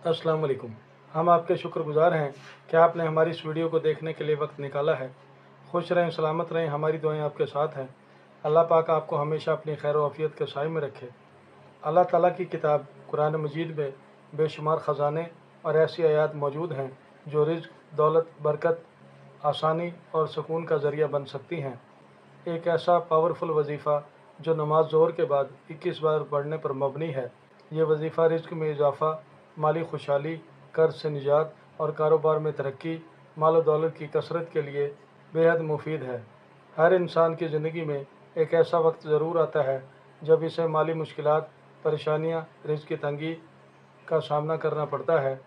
अस्सलाम वालेकुम। हम आपके शुक्रगुजार हैं कि आपने हमारी इस वीडियो को देखने के लिए वक्त निकाला है। खुश रहें, सलामत रहें, हमारी दुआएं आपके साथ हैं। अल्लाह पाक आपको हमेशा अपनी खैर व आफियत के साए में रखे। अल्लाह ताला की किताब कुरान मजीद में बेशुमार ख़जाने और ऐसी आयात मौजूद हैं जो रिज़्क़, दौलत, बरकत, आसानी और सुकून का ज़रिया बन सकती हैं। एक ऐसा पावरफुल वजीफ़ा जो नमाज ज़ोहर के बाद 21 बार पढ़ने पर मबनी है। ये वजीफ़ा रिज़्क़ में इजाफ़ा, माली खुशहाली, कर्ज से निजात और कारोबार में तरक्की, माल और दौलत की कसरत के लिए बेहद मुफीद है। हर इंसान की ज़िंदगी में एक ऐसा वक्त ज़रूर आता है जब इसे माली मुश्किलात, परेशानियाँ, रिज़्क़ की तंगी का सामना करना पड़ता है।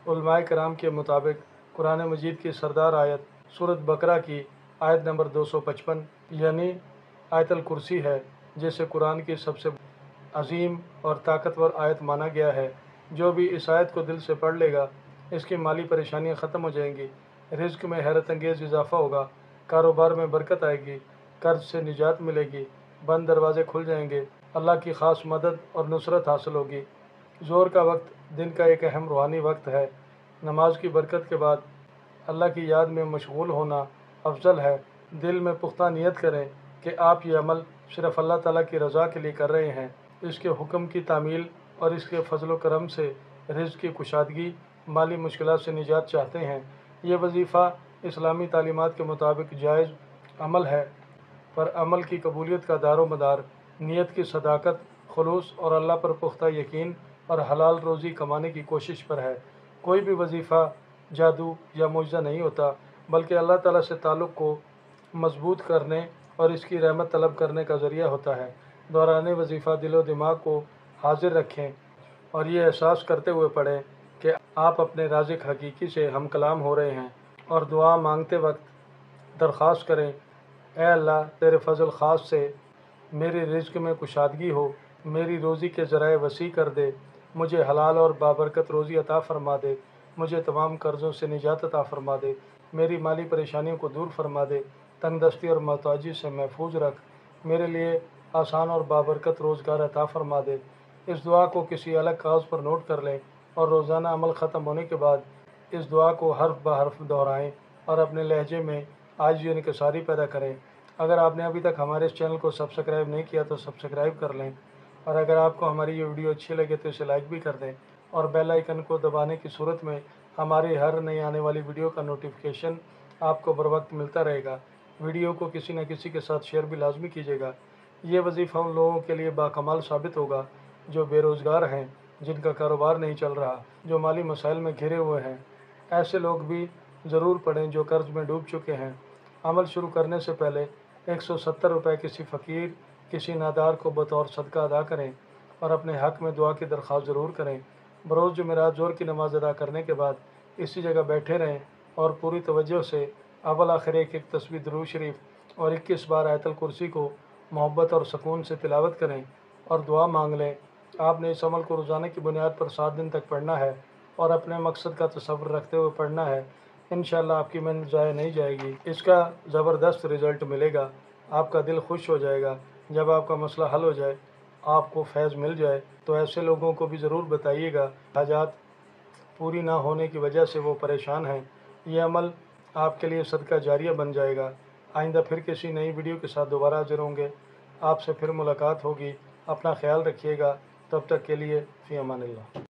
उलमाए कराम के मुताबिक कुरान मजीद की सरदार आयत सूरत बकरा की आयत नंबर 255 यानी आयतल कुर्सी है, जिसे कुरान की सबसे अजीम और ताकतवर आयत माना गया है। जो भी इस आयत को दिल से पढ़ लेगा, इसकी माली परेशानियां ख़त्म हो जाएंगी, रिज़्क़ में हैरत अंगेज़ इजाफ़ा होगा, कारोबार में बरकत आएगी, कर्ज से निजात मिलेगी, बंद दरवाजे खुल जाएंगे, अल्लाह की ख़ास मदद और नुसरत हासिल होगी। ज़ोहर का वक्त दिन का एक अहम रूहानी वक्त है। नमाज की बरकत के बाद अल्लाह की याद में मशगूल होना अफजल है। दिल में पुख्ता नियत करें कि आप ये अमल सिर्फ़ अल्लाह ताला की रज़ा के लिए कर रहे हैं। इसके हुक्म की तामील और इसके फजल करम से रिज़्क़ की कुशादगी, माली मुश्किलात से निजात चाहते हैं। ये वजीफ़ा इस्लामी तालीमात के मुताबिक जायज़ अमल है, पर अमल की कबूलियत का दारो मदार नीयत की सदाकत, खुलूस और अल्लाह पर पुख्ता यकीन और हलाल रोज़ी कमाने की कोशिश पर है। कोई भी वजीफ़ा जादू या मुजज़ा नहीं होता, बल्कि अल्लाह ताला से ताल्लुक़ को मजबूत करने और इसकी रहमत तलब करने का ज़रिया होता है। दौरान वजीफ़ा दिल व दिमाग को हाजिर रखें और ये एहसास करते हुए पढ़ें कि आप अपने राज़िक़ हकीकी से हम कलाम हो रहे हैं, और दुआ मांगते वक्त दरख्वास्त करें, ए अल्लाह, तेरे फ़ज़ल ख़ास से मेरे रिज़्क़ में कुशादगी हो, मेरी रोज़ी के ज़राए वसी कर दे, मुझे हलाल और बाबरकत रोज़ी अता फ़रमा दे, मुझे तमाम कर्ज़ों से निजात अता फ़रमा दे, मेरी माली परेशानियों को दूर फरमा दे, तंगदस्ती और मोहताजी से महफूज रख, मेरे लिए आसान और बाबरकत रोज़गार अता फ़रमा दे। इस दुआ को किसी अलग कागज़ पर नोट कर लें और रोज़ाना अमल ख़त्म होने के बाद इस दुआ को हर्फ ब हर्फ दोहराएँ और अपने लहजे में आजिज़ी और इंकिसारी पैदा करें। अगर आपने अभी तक हमारे इस चैनल को सब्सक्राइब नहीं किया तो सब्सक्राइब कर लें, और अगर आपको हमारी ये वीडियो अच्छी लगे तो इसे लाइक भी कर दें, और बेल आइकन को दबाने की सूरत में हमारी हर नई आने वाली वीडियो का नोटिफिकेशन आपको बर वक्त मिलता रहेगा। वीडियो को किसी न किसी के साथ शेयर भी लाजमी कीजिएगा। ये वजीफ़ा उन लोगों के लिए बाकमाल साबित होगा जो बेरोज़गार हैं, जिनका कारोबार नहीं चल रहा, जो माली मसाइल में घिरे हुए हैं। ऐसे लोग भी ज़रूर पढ़ें जो कर्ज़ में डूब चुके हैं। अमल शुरू करने से पहले 170 रुपये किसी फ़कीर, किसी नादार को बतौर सदका अदा करें और अपने हक़ में दुआ की दरख्वास्त ज़रूर करें। बरोज़ जुमेरात ज़ोहर की नमाज़ अदा करने के बाद इसी जगह बैठे रहें और पूरी तवज्जो से अव्वल आखिर एक तस्बीह दुरूद शरीफ और 21 बार आयतल कुर्सी को मोहब्बत और सुकून से तिलावत करें और दुआ मांग लें। आपने इस अमल को रोज़ाना की बुनियाद पर 7 दिन तक पढ़ना है और अपने मकसद का तसव्वुर रखते हुए पढ़ना है। इंशाअल्लाह आपकी मेहनत ज़ाया नहीं जाएगी, इसका ज़बरदस्त रिज़ल्ट मिलेगा। आपका दिल खुश हो जाएगा। जब आपका मसला हल हो जाए, आपको फैज़ मिल जाए, तो ऐसे लोगों को भी ज़रूर बताइएगा हाजात पूरी ना होने की वजह से वो परेशान हैं। ये अमल आपके लिए सदका जारिया बन जाएगा। आइंदा फिर किसी नई वीडियो के साथ दोबारा हाजिर होंगे। आपसे फिर मुलाकात होगी। अपना ख्याल रखिएगा। तब तक के लिए फ़ी अमानिल्लाह।